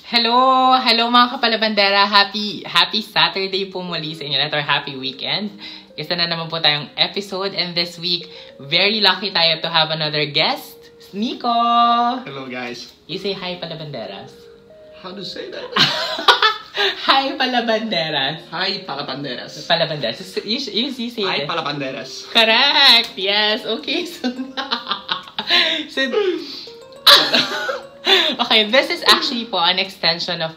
Hello! Hello mga kapalabandera! Happy Saturday po muli sa inyo or happy weekend. Isa na naman po tayong episode and this week, very lucky tayo to have another guest, Nico! Hello guys. You say hi Palabanderas. How to say that? Hi Palabanderas. Hi Palabanderas. Palabanderas. You say Hi that. Palabanderas. Correct! Yes! Okay, so okay, this is actually po an extension of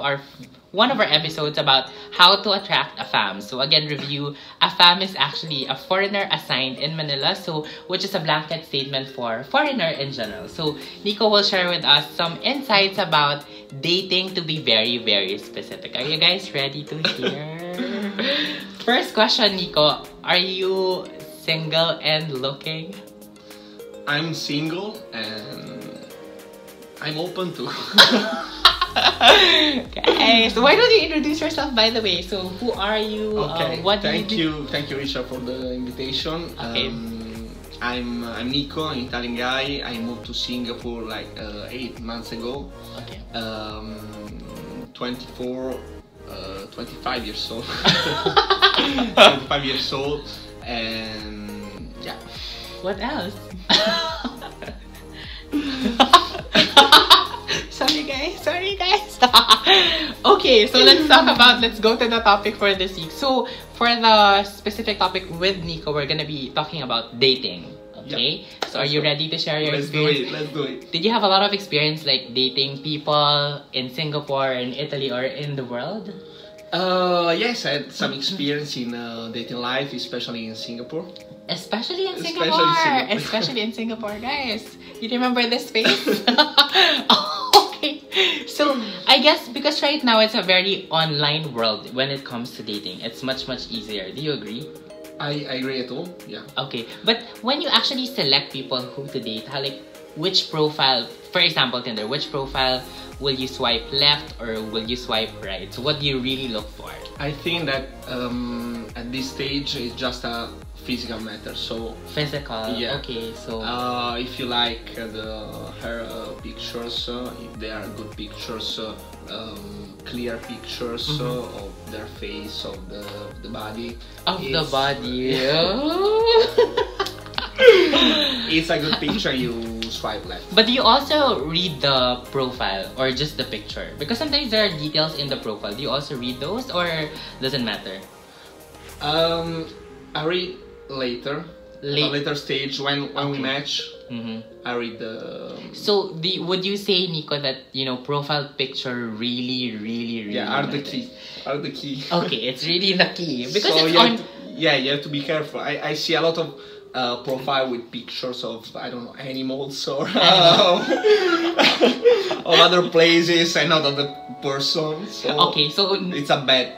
one of our episodes about how to attract AFAMs. So again, review. AFAM is actually a foreigner assigned in Manila, so which is a blanket statement for foreigner in general. So Nico will share with us some insights about dating to be very, very specific. Are you guys ready to hear? First question, Nico. Are you single and looking? I'm single and I'm open to. Okay, so why don't you introduce yourself, by the way? So who are you? Okay, What thank you, Richard, for the invitation. Okay. I'm Nico, an Italian guy. I moved to Singapore like 8 months ago. Okay. 25 years old. 25 years old, and yeah. What else? Sorry guys. Okay, so let's go to the topic for this week. So for the specific topic with Nico, we're gonna be talking about dating. Okay, yep. So are you ready to share your experience? Let's do it. Did you have a lot of experience like dating people in Singapore, in Italy, or in the world? Yes, I had some experience in dating life, especially in Singapore. Especially in Singapore, guys. You remember this face? Okay. So, I guess because right now it's a very online world when it comes to dating. It's much easier. Do you agree? I agree at all, yeah. Okay. But when you actually select people who to date, which profile, for example, Tinder, which profile will you swipe left or will you swipe right? So what do you really look for? I think that at this stage it's just a physical matter. So physical, yeah. Okay. So if you like her pictures, if they are good pictures, clear pictures of their face, of the body. The body. It's a good picture, you swipe left. But do you also read the profile or just the picture? Because sometimes there are details in the profile. Do you also read those or doesn't matter? I read later. At a later stage when we match. I read the. So would you say, Nico, that profile picture really are the key? Are the key? Okay, it's really the key because so it's you have to be careful. I see a lot of profile with pictures of, I don't know, animals or of other places and not of the person. So okay, so it's a bad.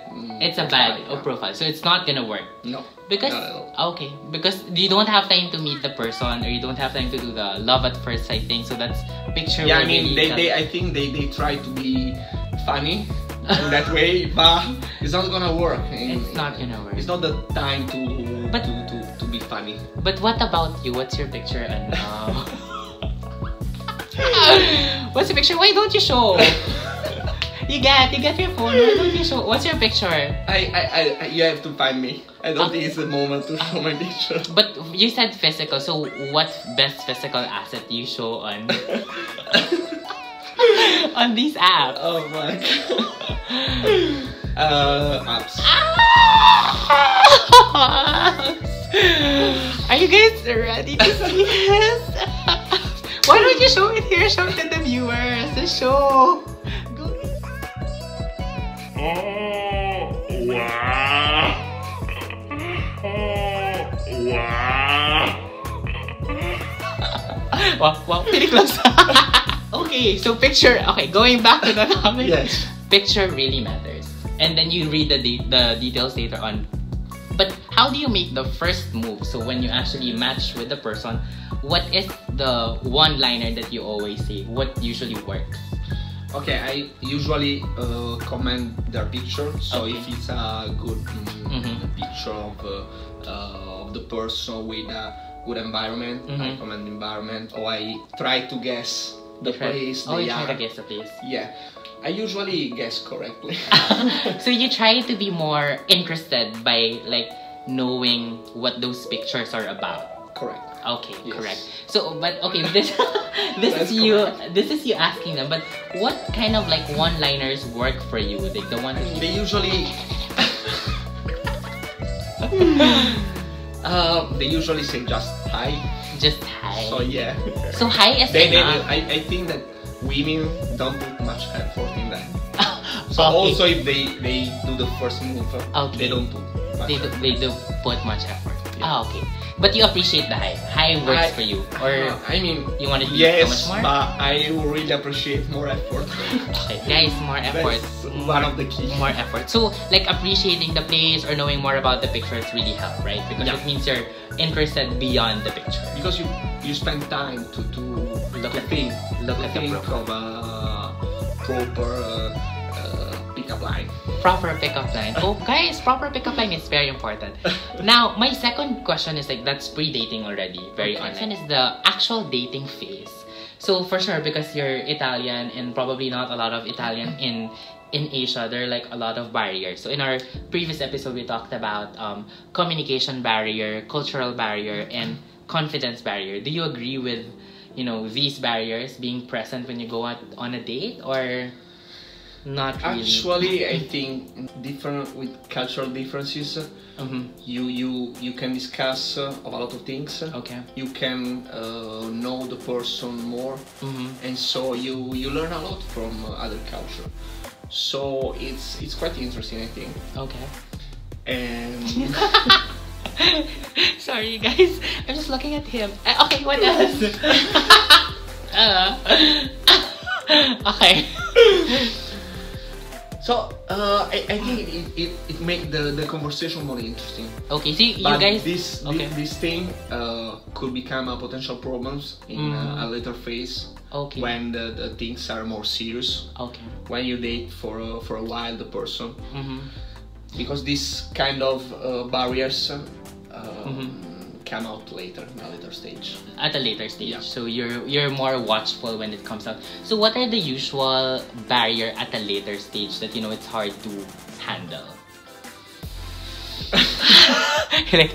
Profile. So it's not gonna work. No. Because not at all. Okay, because you don't have time to meet the person or you don't have time to do the love at first sight thing. So that's picture. Yeah, I mean I think they try to be funny in that way, but it's not gonna work. It's not gonna work. It's not the time to be funny. But what about you? What's your picture and what's your picture? Why don't you show? You get your phone. Why don't you show? What's your picture? You have to find me. I don't think it's the moment to show my picture. But you said physical, so what best physical asset do you show on on these apps? Oh my god. Apps. Are you guys ready to see this? Why don't you show it here? Show it to the viewers. The show. Wow, pretty close. Okay, so picture. Okay, going back to the topic. Yes. Picture really matters, and then you read the details later on. But how do you make the first move? So when you actually match with the person, what is the one-liner that you always say? What usually works? Okay, I usually comment their picture. So if it's a good picture of the person with a good environment, I comment the environment, or I try to guess the place they are. You try to guess the place. Yeah. I usually guess correctly. So you try to be more interested by like knowing what those pictures are about. Correct. Okay, Yes. correct. So, but okay, this That's this is you asking them. But what kind of like one-liners work for you? Like the one that They usually they usually say just hi. just hi. So yeah. So hi is They, enough. I think that women don't put much effort in that. So Okay. also if they do the first move, Okay. they don't put much effort. They do put much effort. Yeah. Ah, okay. But you appreciate the hi. Hi works for you, or I mean, you want to be yes, so much more? but I really appreciate more effort. Okay, guys, more effort. That's one of the key. More effort. So, like appreciating the place or knowing more about the pictures really help, right? Because Yeah. it means you're interested beyond the picture. Because you spend time to Look at think look at the think profile. of a proper pickup line. Proper pickup line. Oh, guys, proper pickup line is very important. Now, my second question is like that's pre-dating already, very Okay. online. Is the actual dating phase. So for sure, because you're Italian and probably not a lot of Italian in Asia, there are like a lot of barriers. So in our previous episode, we talked about communication barrier, cultural barrier, and confidence barrier. Do you agree with these barriers being present when you go out on a date, or not really? Actually, I think different with cultural differences, you can discuss a lot of things. Okay. You can know the person more, and so you learn a lot from other culture. So it's quite interesting, I think. Okay. And Sorry, guys. I'm just looking at him. Okay, what else? Okay. so I think it makes the conversation more interesting. Okay, so you But guys. this okay. this thing could become a potential problems in a later phase Okay. when the things are more serious. Okay. When you date for a while the person, Mm-hmm. because this kind of barriers come out later in a later stage. At a later stage, Yeah. so you're more watchful when it comes out. So what are the usual barrier at a later stage that it's hard to handle? Like,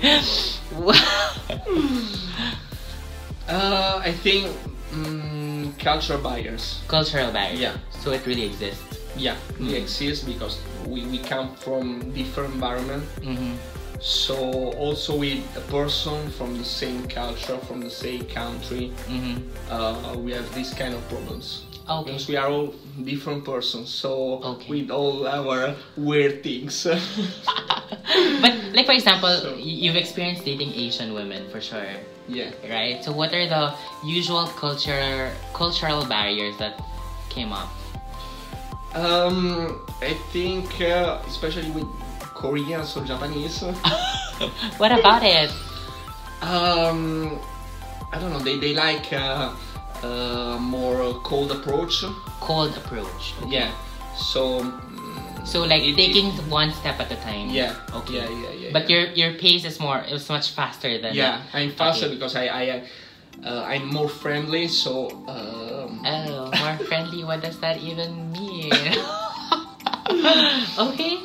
I think cultural barriers. cultural barrier. Yeah. So it really exists. Yeah, they exist because we come from different environment. Mm-hmm. So also with a person from the same culture, from the same country, we have this kind of problems. Okay. Because we are all different persons, so Okay. with all our weird things. But like for example, So- you've experienced dating Asian women for sure, Yeah. right? So what are the usual cultural barriers that came up? I think especially with Koreans or Japanese. What about it? I don't know. They like more cold approach. Cold approach. Okay. Yeah. So. So like taking one step at a time. Yeah. Okay. Yeah. But your pace is much faster than. Yeah, I'm faster Okay. because I'm more friendly. So. Oh, more friendly. What does that even mean? Okay.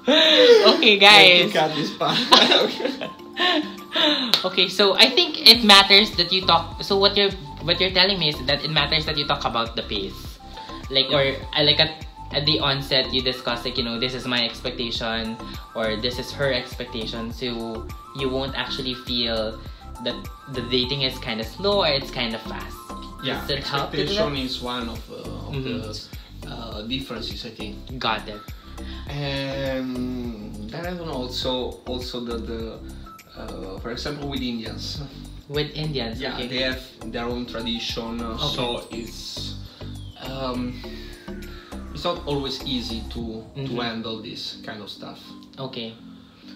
Okay, guys. Cut this part. Okay, so I think it matters that you talk. So what you're telling me is that it matters that you talk about the pace, like or like at the onset you discuss like this is my expectation or this is her expectation, so you won't actually feel that the dating is kind of slow or it's kind of fast. Yeah, Does it help to do expectation that? is one of the differences, I think. Got it. And then I don't know. Also the for example with Indians. With Indians, Yeah, okay. they have their own tradition, so it's not always easy to handle this kind of stuff. Okay.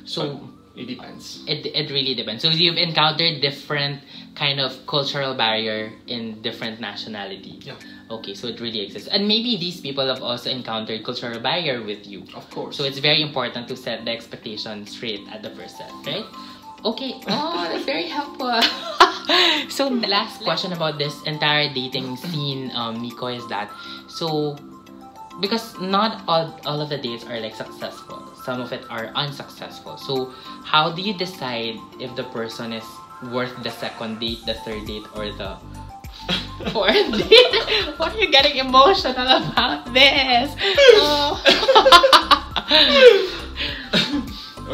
So it depends. It really depends. So you've encountered different kind of cultural barrier in different nationality. Yeah, Okay, so it really exists. And maybe these people have also encountered cultural barrier with you. of course. So it's very important to set the expectation straight at the first set, right? Okay. Oh, that's very helpful. So the last question about this entire dating scene, Nico, is that so because not all of the dates are like successful. Some of it are unsuccessful. So how do you decide if the person is worth the second date, the third date, or the fourth date? Why are you getting emotional about this? Oh.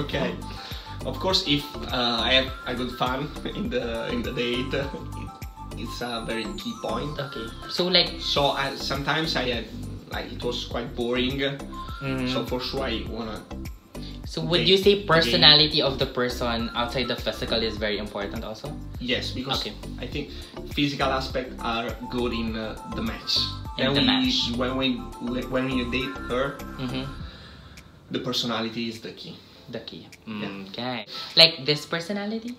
Okay. Of course, if I have a good fun in the date, it's a very key point. Okay. So like. So sometimes I had like it was quite boring. So for sure I wanna. So would you say personality of the person outside the physical is very important also? Yes, because I think physical aspects are good in the match. In the match. When you date her, the personality is the key. The key. Okay. Like this personality?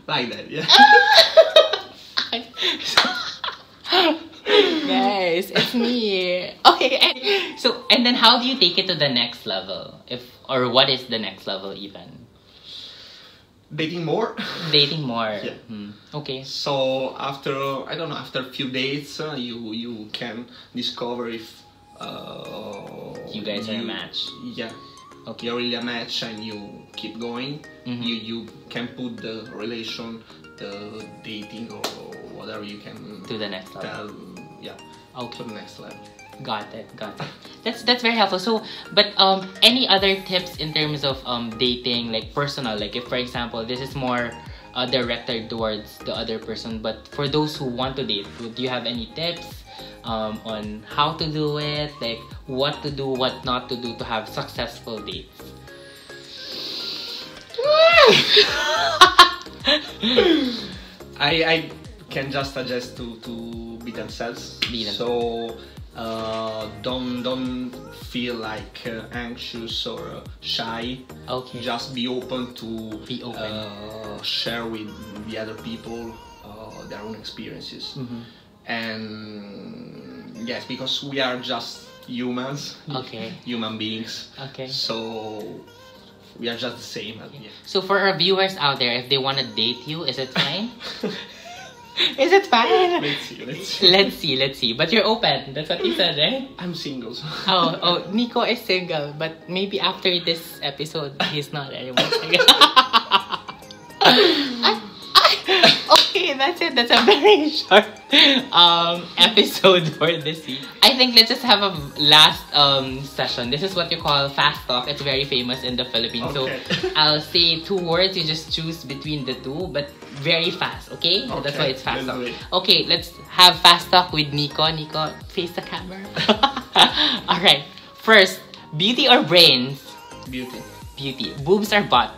Like that, yeah. Guys, it's me. Okay. So, and then how do you take it to the next level? Or what is the next level even? Dating more. Dating more. Yeah. Okay. So after a few dates, you can discover if you guys are a match. Yeah. Okay. You're really a match, and you keep going. You can put the relation, the dating or whatever you can to the next level. To the next level. Got it. That's very helpful. So, but any other tips in terms of dating, like personal, like if for example this is more directed towards the other person, but for those who want to date, do you have any tips on how to do it, like what to do, what not to do to have successful dates? I can just suggest to be themselves. So don't feel like anxious or shy. Okay. Just be open to share with the other people their own experiences. And yes, because we are just humans. Okay. Human beings. Okay. So we are just the same. Okay. So for our viewers out there, if they want to date you, is it fine? Is it fine? Let's see. Let's see. But you're open. That's what you said, right? I'm single. Oh, Nico is single, but maybe after this episode, he's not anymore single. Okay, that's it. That's a very short episode for this week. I think let's just have a last session. This is what you call fast talk. It's very famous in the Philippines. Okay. So I'll say 2 words. You just choose between the 2, but very fast. Okay? That's why it's fast talk. Okay, let's have fast talk with Nico. Nico, face the camera. All right. First, beauty or brains? Beauty. Beauty. Boobs or butt?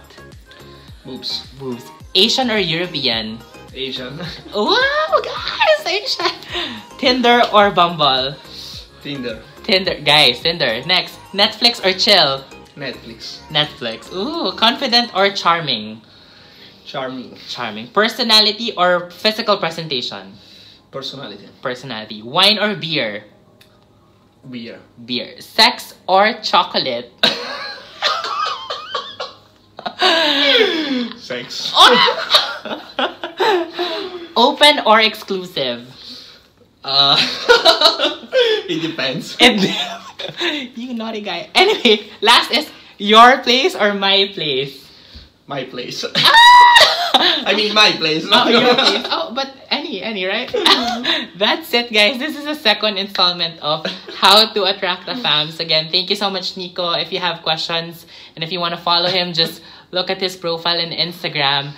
Boobs. Boobs. Asian or European? Asian. Wow, guys, Asian. Tinder or Bumble? Tinder. Guys, Tinder. Next, Netflix or chill? Netflix. Ooh, confident or charming? Charming. Personality or physical presentation? Personality. Wine or beer? Beer. Sex or chocolate? Sex. Open or exclusive? It depends. You naughty guy. Anyway, last is your place or my place? My place. I mean my place. Oh, your place. Oh, but any, right? That's it, guys. This is the second installment of How to Attract AFAMs. Again, thank you so much, Nico. If you have questions and if you want to follow him, just look at his profile on Instagram.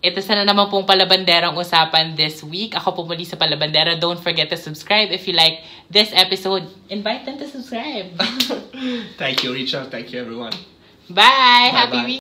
Ito sana naman pong Palabanderang usapan this week. Ako po muli sa Palabandera. Don't forget to subscribe if you like this episode. Invite them to subscribe. Thank you, Richard. Thank you, everyone. Bye. Happy week.